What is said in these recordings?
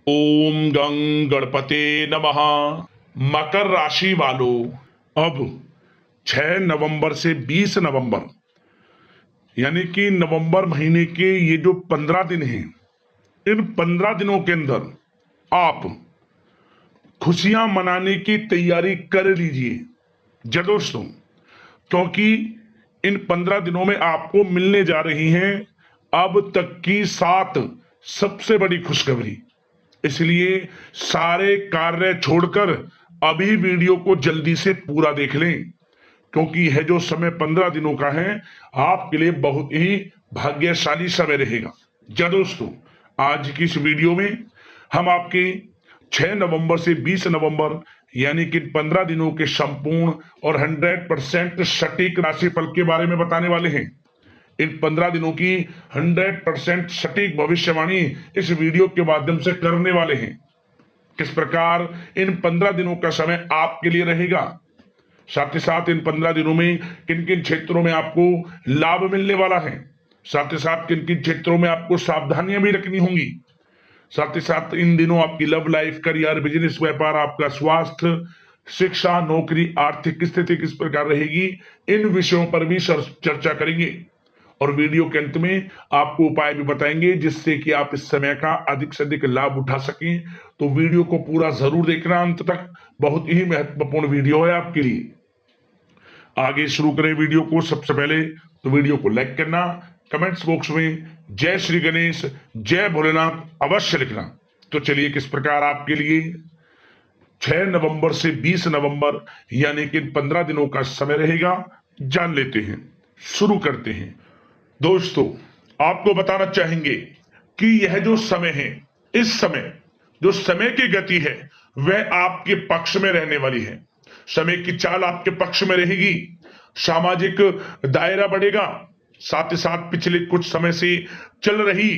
ओम गं गणपते नमः। मकर राशि वालों, अब 6 नवंबर से 20 नवंबर यानी कि नवंबर महीने के ये जो 15 दिन हैं, इन 15 दिनों के अंदर आप खुशियां मनाने की तैयारी कर लीजिए जी दोस्तों, क्योंकि इन 15 दिनों में आपको मिलने जा रही हैं अब तक की 7 सबसे बड़ी खुशखबरी। इसलिए सारे कार्य छोड़कर अभी वीडियो को जल्दी से पूरा देख लें, क्योंकि यह जो समय 15 दिनों का है आपके लिए बहुत ही भाग्यशाली समय रहेगा। जी दोस्तों, आज की इस वीडियो में हम आपके 6 नवंबर से 20 नवंबर यानी कि 15 दिनों के संपूर्ण और 100% सटीक राशिफल के बारे में बताने वाले हैं। इन 15 दिनों की 100% सटीक भविष्यवाणी इस वीडियो के माध्यम से करने वाले हैं। किस प्रकार इन 15 दिनों का समय आपके लिए रहेगा, साथ ही साथ इन 15 दिनों में किन किन क्षेत्रों में आपको लाभ मिलने वाला है, साथ ही साथ किन किन क्षेत्रों में आपको सावधानियां भी रखनी होंगी, साथ ही साथ इन दिनों आपकी लव लाइफ, करियर, बिजनेस, व्यापार, आपका स्वास्थ्य, शिक्षा, नौकरी, आर्थिक स्थिति किस प्रकार रहेगी, इन विषयों पर भी चर्चा करेंगे। और वीडियो के अंत में आपको उपाय भी बताएंगे जिससे कि आप इस समय का अधिक से अधिक लाभ उठा सकें। तो वीडियो को पूरा जरूर देखना अंत तक, बहुत ही महत्वपूर्ण वीडियो है आपके लिए। आगे शुरू करें वीडियो को। सबसे पहले तो वीडियो को लाइक करना, कमेंट्स बॉक्स में जय श्री गणेश, जय भोलेनाथ अवश्य लिखना। तो चलिए किस प्रकार आपके लिए 6 नवंबर से 20 नवंबर यानी कि 15 दिनों का समय रहेगा, जान लेते हैं। शुरू करते हैं दोस्तों। आपको बताना चाहेंगे कि यह जो समय है, इस समय जो समय की गति है वह आपके पक्ष में रहने वाली है। समय की चाल आपके पक्ष में रहेगी, सामाजिक दायरा बढ़ेगा, साथ ही साथ पिछले कुछ समय से चल रही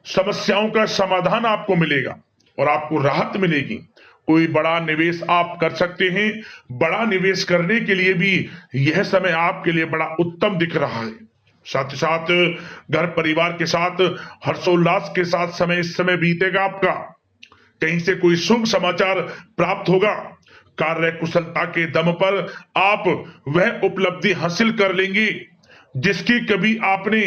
समस्याओं का समाधान आपको मिलेगा और आपको राहत मिलेगी। कोई बड़ा निवेश आप कर सकते हैं। बड़ा निवेश करने के लिए भी यह समय आपके लिए बड़ा उत्तम दिख रहा है। साथ ही साथ घर परिवार के साथ हर्षोल्लास के साथ समय इस समय बीतेगा आपका। कहीं से कोई शुभ समाचार प्राप्त होगा। कार्य कुशलता के दम पर आप वह उपलब्धि हासिल कर लेंगे जिसकी कभी आपने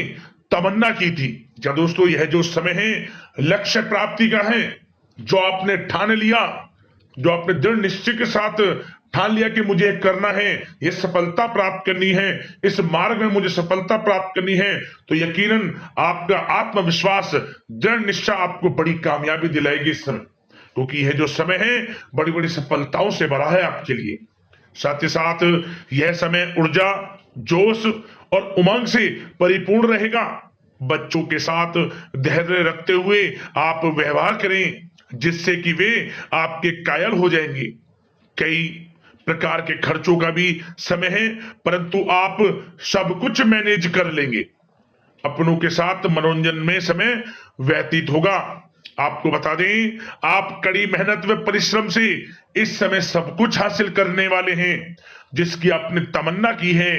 तमन्ना की थी। क्या दोस्तों, यह जो समय है लक्ष्य प्राप्ति का है। जो आपने ठान लिया, जो आपने दृढ़ निश्चय के साथ ठान लिया कि मुझे करना है, ये सफलता प्राप्त करनी है, इस मार्ग में मुझे सफलता प्राप्त करनी है, तो यकीनन आपका आत्मविश्वास, दृढ़ निश्चय आपको बड़ी कामयाबी दिलाएगी इस समय, क्योंकि यह जो समय है बड़ी बड़ी सफलताओं से भरा है आपके लिए। साथ ही साथ यह समय ऊर्जा, जोश और उमंग से परिपूर्ण रहेगा। बच्चों के साथ धैर्य रखते हुए आप व्यवहार करें जिससे कि वे आपके कायल हो जाएंगे। कई प्रकार के खर्चों का भी समय है, परंतु आप सब कुछ मैनेज कर लेंगे। अपनों के साथ मनोरंजन में समय व्यतीत होगा। आपको बता दें, आप कड़ी मेहनत व परिश्रम से इस समय सब कुछ हासिल करने वाले हैं जिसकी आपने तमन्ना की है।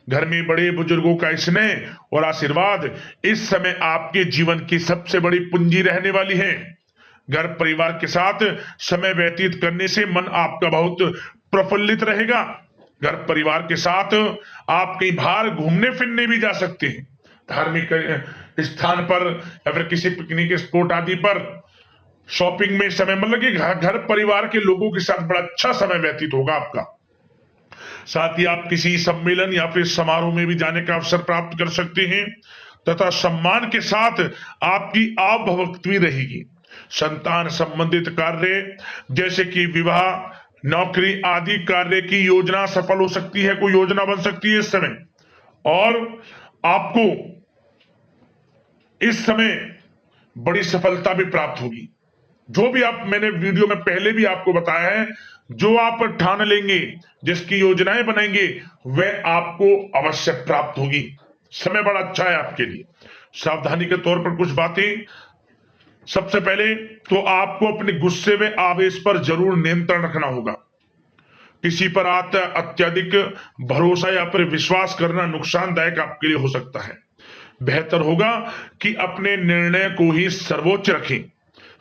घर में बड़े बुजुर्गों का स्नेह और आशीर्वाद इस समय आपके जीवन की सबसे बड़ी पूंजी रहने वाली है। घर परिवार के साथ समय व्यतीत करने से मन आपका बहुत प्रफुल्लित रहेगा। घर परिवार के साथ आप कई बार घूमने फिरने भी जा सकते हैं, धार्मिक स्थान पर या फिर किसी पिकनिक स्पॉट आदि पर, शॉपिंग में समय, मतलब कि घर परिवार के लोगों के साथ बड़ा अच्छा समय व्यतीत होगा आपका। साथ ही आप किसी सम्मेलन या फिर समारोह में भी जाने का अवसर प्राप्त कर सकते हैं तथा सम्मान के साथ आपकी आवभगत भी रहेगी। संतान संबंधित कार्य जैसे कि विवाह, नौकरी आदि कार्य की योजना सफल हो सकती है, कोई योजना बन सकती है इस समय। और आपको इस समय बड़ी सफलता भी प्राप्त होगी। जो भी आप, मैंने वीडियो में पहले भी आपको बताया है, जो आप ठान लेंगे, जिसकी योजनाएं बनाएंगे, वह आपको अवश्य प्राप्त होगी। समय बड़ा अच्छा है आपके लिए। सावधानी के तौर पर कुछ बातें। सबसे पहले तो आपको अपने गुस्से व आवेश पर जरूर नियंत्रण रखना होगा। किसी पर अत्यधिक भरोसा या फिर विश्वास करना नुकसानदायक आपके लिए हो सकता है। बेहतर होगा कि अपने निर्णय को ही सर्वोच्च रखें।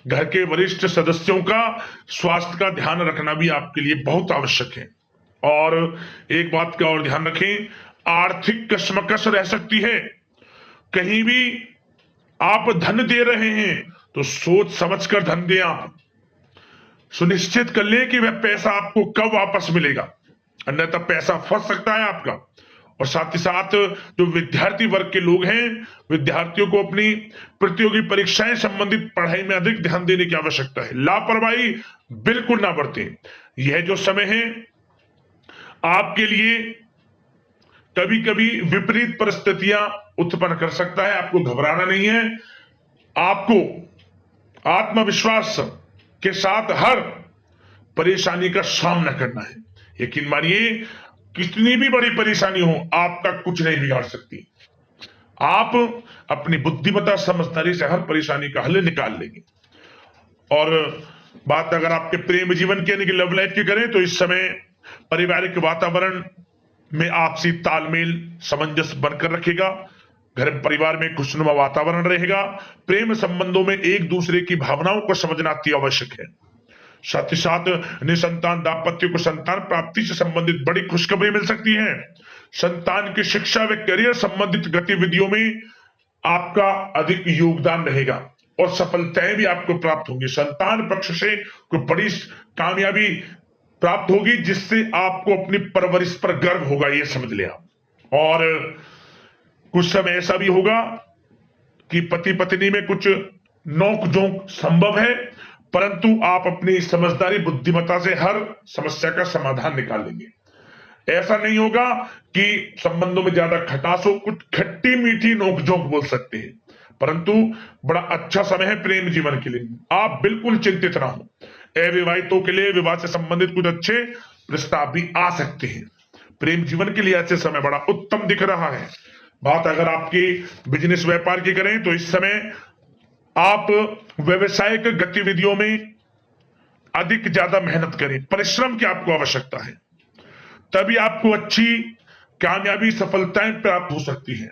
घर के वरिष्ठ सदस्यों का स्वास्थ्य का ध्यान रखना भी आपके लिए बहुत आवश्यक है। और एक बात का और ध्यान रखें, आर्थिक कशमकश रह सकती है। कहीं भी आप धन दे रहे हैं तो सोच समझकर धन दें। आप सुनिश्चित कर लें कि वह पैसा आपको कब वापस मिलेगा, अन्यथा पैसा फंस सकता है आपका। और साथ ही साथ जो विद्यार्थी वर्ग के लोग हैं, विद्यार्थियों को अपनी प्रतियोगी परीक्षाएं संबंधित पढ़ाई में अधिक ध्यान देने की आवश्यकता है। लापरवाही बिल्कुल ना बरतें। यह जो समय है आपके लिए कभी कभी विपरीत परिस्थितियां उत्पन्न कर सकता है, आपको घबराना नहीं है। आपको आत्मविश्वास के साथ हर परेशानी का सामना करना है। यकीन मानिए, कितनी भी बड़ी परेशानी हो आपका कुछ नहीं बिगाड़ सकती। आप अपनी बुद्धिमत्ता समझदारी से हर परेशानी का हल निकाल लेंगे। और बात अगर आपके प्रेम जीवन की यानी कि लव लाइफ की करें तो इस समय पारिवारिक वातावरण में आपसी तालमेल सामंजस्य बनकर रखेगा। घर परिवार में खुशनुमा वातावरण रहेगा। प्रेम संबंधों में एक दूसरे की भावनाओं को समझना अति आवश्यक है। साथ ही साथ निसंतान दाम्पत्य को संतान प्राप्ति से संबंधित बड़ी खुशखबरी मिल सकती है। संतान की शिक्षा व करियर संबंधित गतिविधियों में आपका अधिक योगदान रहेगा और सफलताएं भी आपको प्राप्त होंगी। संतान पक्ष से कोई बड़ी कामयाबी प्राप्त होगी जिससे आपको अपनी परवरिश पर गर्व होगा, ये समझ लिया। और कुछ समय ऐसा भी होगा कि पति पत्नी में कुछ नोक झोंक संभव है, परंतु आप अपनी समझदारी बुद्धिमत्ता से हर समस्या का समाधान निकाल लेंगे। ऐसा नहीं होगा कि संबंधों में ज्यादा खटास हो, कुछ खट्टी मीठी नोकझोंक बोल सकते हैं, परंतु बड़ा अच्छा समय है प्रेम जीवन के लिए। आप बिल्कुल चिंतित ना हो। अविवाहितों के लिए विवाह से संबंधित कुछ अच्छे प्रस्ताव भी आ सकते हैं। प्रेम जीवन के लिए ऐसे समय बड़ा उत्तम दिख रहा है। बात अगर आपकी बिजनेस व्यापार की करें तो इस समय आप व्यवसायिक गतिविधियों में अधिक ज्यादा मेहनत करें, परिश्रम की आपको आवश्यकता है, तभी आपको अच्छी कामयाबी सफलताएं प्राप्त हो सकती है।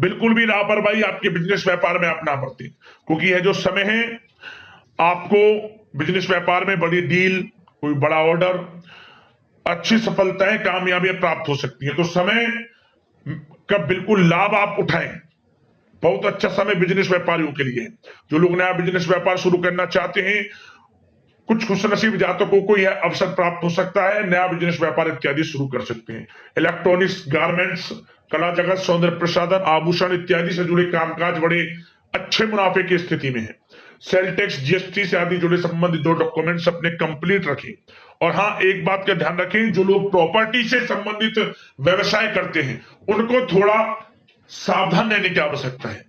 बिल्कुल भी लापरवाही आपके बिजनेस व्यापार में आप ना बरतें, क्योंकि यह जो समय है आपको बिजनेस व्यापार में बड़ी डील, कोई बड़ा ऑर्डर, अच्छी सफलताएं कामयाबियां प्राप्त हो सकती है। तो समय का बिल्कुल लाभ आप उठाएं। बहुत अच्छा समय बिजनेस व्यापारियों के लिए। जो लोग नया बिजनेस व्यापार शुरू करना चाहते हैं, कुछ खुशनसीब जातकों को यह अवसर प्राप्त हो सकता है, नया बिजनेस व्यापार इत्यादि शुरू कर सकते हैं। इलेक्ट्रॉनिक्स, गारमेंट्स, कला जगत, सौंदर्य प्रसाधन, आभूषण इत्यादि से जुड़े कामकाज बड़े अच्छे मुनाफे की स्थिति में है। सेल टैक्स, जीएसटी से आदि जुड़े संबंधित जो डॉक्यूमेंट्स अपने कंप्लीट रखें। और हाँ, एक बात का ध्यान रखें, जो लोग प्रॉपर्टी से संबंधित व्यवसाय करते हैं उनको थोड़ा सावधान रहने की आवश्यकता है।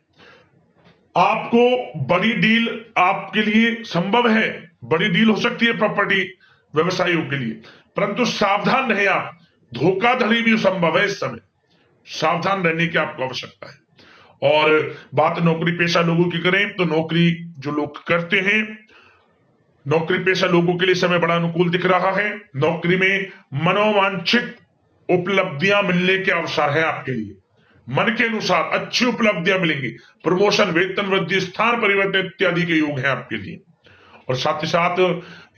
आपको बड़ी डील आपके लिए संभव है, बड़ी डील हो सकती है प्रॉपर्टी व्यवसायियों के लिए, परंतु सावधान रहे आप। धोखाधड़ी भी संभव है इस समय, सावधान रहने की आपको आवश्यकता है। और बात नौकरी पेशा लोगों की करें तो नौकरी जो लोग करते हैं, नौकरी पेशा लोगों के लिए समय बड़ा अनुकूल दिख रहा है। नौकरी में मनोवांछित उपलब्धियां मिलने के अवसर है आपके लिए। मन के अनुसार अच्छी उपलब्धियां मिलेंगी। प्रमोशन, वेतन वृद्धि, स्थान परिवर्तन इत्यादि के योग हैं आपके लिए। और साथ ही साथ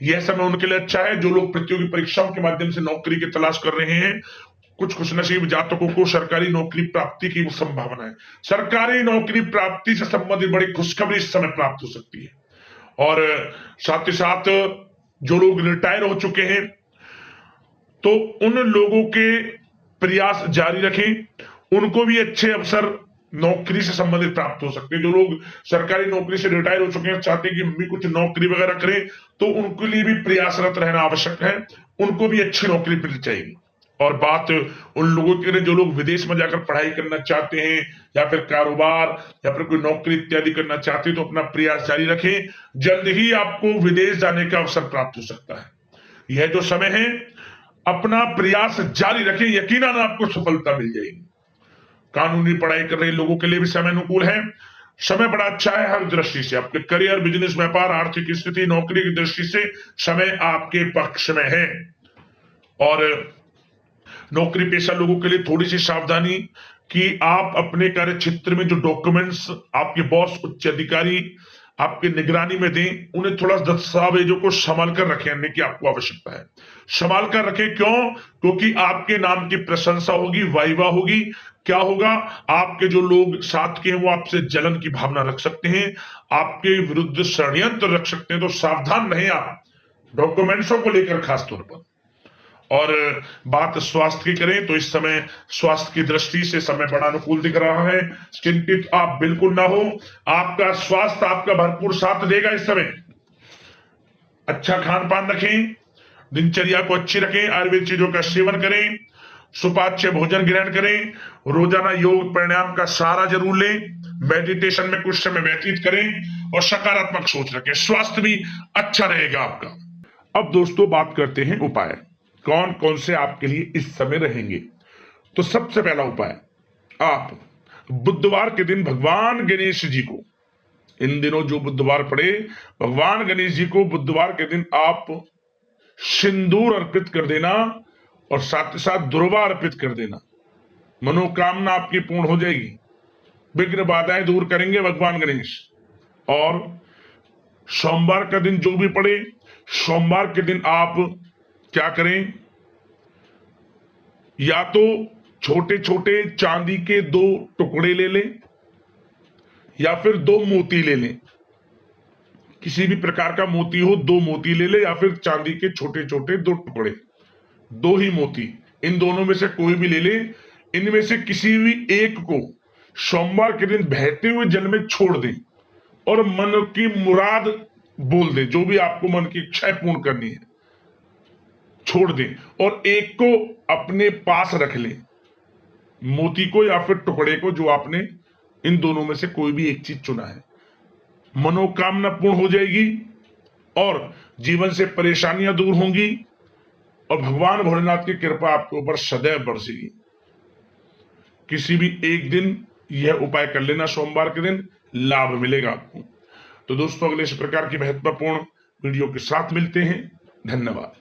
यह समय उनके लिए अच्छा है जो लोग प्रतियोगी परीक्षाओं के माध्यम से नौकरी की तलाश कर रहे हैं। कुछ खुशनसीब जातकों को सरकारी नौकरी प्राप्ति की संभावना है। सरकारी नौकरी प्राप्ति से संबंधित बड़ी खुशखबरी इस समय प्राप्त हो सकती है। और साथ ही साथ जो लोग रिटायर हो चुके हैं तो उन लोगों के प्रयास जारी रखें, उनको भी अच्छे अवसर नौकरी से संबंधित प्राप्त हो सकते हैं। जो लोग सरकारी नौकरी से रिटायर हो चुके हैं, चाहते हैं कि हम भी कुछ नौकरी वगैरह करें, तो उनके लिए भी प्रयासरत रहना आवश्यक है, उनको भी अच्छी नौकरी मिल जाएगी। और बात उन लोगों के लिए जो लोग विदेश में जाकर पढ़ाई करना चाहते हैं या फिर कारोबार या फिर कोई नौकरी इत्यादि करना चाहते हैं, तो अपना प्रयास जारी रखें, जल्द ही आपको विदेश जाने का अवसर प्राप्त हो सकता है। यह जो समय है अपना प्रयास जारी रखें, यकीनन आपको सफलता मिल जाएगी। कानूनी पढ़ाई कर रहे लोगों के लिए भी समय अनुकूल है। समय बड़ा अच्छा है हर दृष्टि से। आपके करियर, बिजनेस, व्यापार, आर्थिक स्थिति, नौकरी की दृष्टि से समय आपके पक्ष में है। और नौकरी पेशा लोगों के लिए थोड़ी सी सावधानी कि आप अपने कार्य क्षेत्र में जो डॉक्यूमेंट्स आपके बॉस, उच्च अधिकारी आपकी निगरानी में दें, उन्हें थोड़ा दस्तावेजों को संभाल कर रखें, यानी कि आपको आवश्यकता है संभाल कर रखें। क्यों? क्योंकि आपके नाम की प्रशंसा होगी, वाइवा होगी। क्या होगा? आपके जो लोग साथ के हैं वो आपसे जलन की भावना रख सकते हैं, आपके विरुद्ध षड्यंत्र रख सकते हैं। तो सावधान रहें आप डॉक्यूमेंट्सों को लेकर खास तौर पर। और बात स्वास्थ्य की करें तो इस समय स्वास्थ्य की दृष्टि से समय बड़ा अनुकूल दिख रहा है। चिंतित आप बिल्कुल ना हो, आपका स्वास्थ्य आपका भरपूर साथ देगा इस समय। अच्छा खान पान रखें, दिनचर्या को अच्छी रखें, आयुर्वेद चीजों का सेवन करें, सुपाच्य भोजन ग्रहण करें, रोजाना योग प्राणायाम का सहारा जरूर लें, मेडिटेशन में कुछ समय व्यतीत करें और सकारात्मक सोच रखें। स्वास्थ्य भी अच्छा रहेगा आपका। अब दोस्तों बात करते हैं उपाय, कौन कौन से आपके लिए इस समय रहेंगे। तो सबसे पहला उपाय, आप बुधवार के दिन भगवान गणेश जी को, इन दिनों जो बुधवार पड़े, भगवान गणेश जी को बुधवार के दिन आप सिंदूर अर्पित कर देना और साथ ही साथ दुर्वा अर्पित कर देना। मनोकामना आपकी पूर्ण हो जाएगी, विघ्न बाधाएं दूर करेंगे भगवान गणेश। और सोमवार का दिन जो भी पड़े, सोमवार के दिन आप क्या करें, या तो छोटे छोटे चांदी के 2 टुकड़े ले लें या फिर 2 मोती ले लें। किसी भी प्रकार का मोती हो, 2 मोती ले ले, या फिर चांदी के छोटे छोटे 2 टुकड़े, 2 ही मोती, इन दोनों में से कोई भी ले ले। इनमें से किसी भी एक को सोमवार के दिन बहते हुए जल में छोड़ दें और मन की मुराद बोल दें, जो भी आपको मन की इच्छा पूर्ण करनी है छोड़ दें, और एक को अपने पास रख लें, मोती को या फिर टुकड़े को, जो आपने इन दोनों में से कोई भी एक चीज चुना है। मनोकामना पूर्ण हो जाएगी और जीवन से परेशानियां दूर होंगी और भगवान भोलेनाथ की कृपा आपके ऊपर सदैव बरसेगी। किसी भी एक दिन यह उपाय कर लेना, सोमवार के दिन लाभ मिलेगा आपको। तो दोस्तों अगले इस प्रकार की महत्वपूर्ण वीडियो के साथ मिलते हैं। धन्यवाद।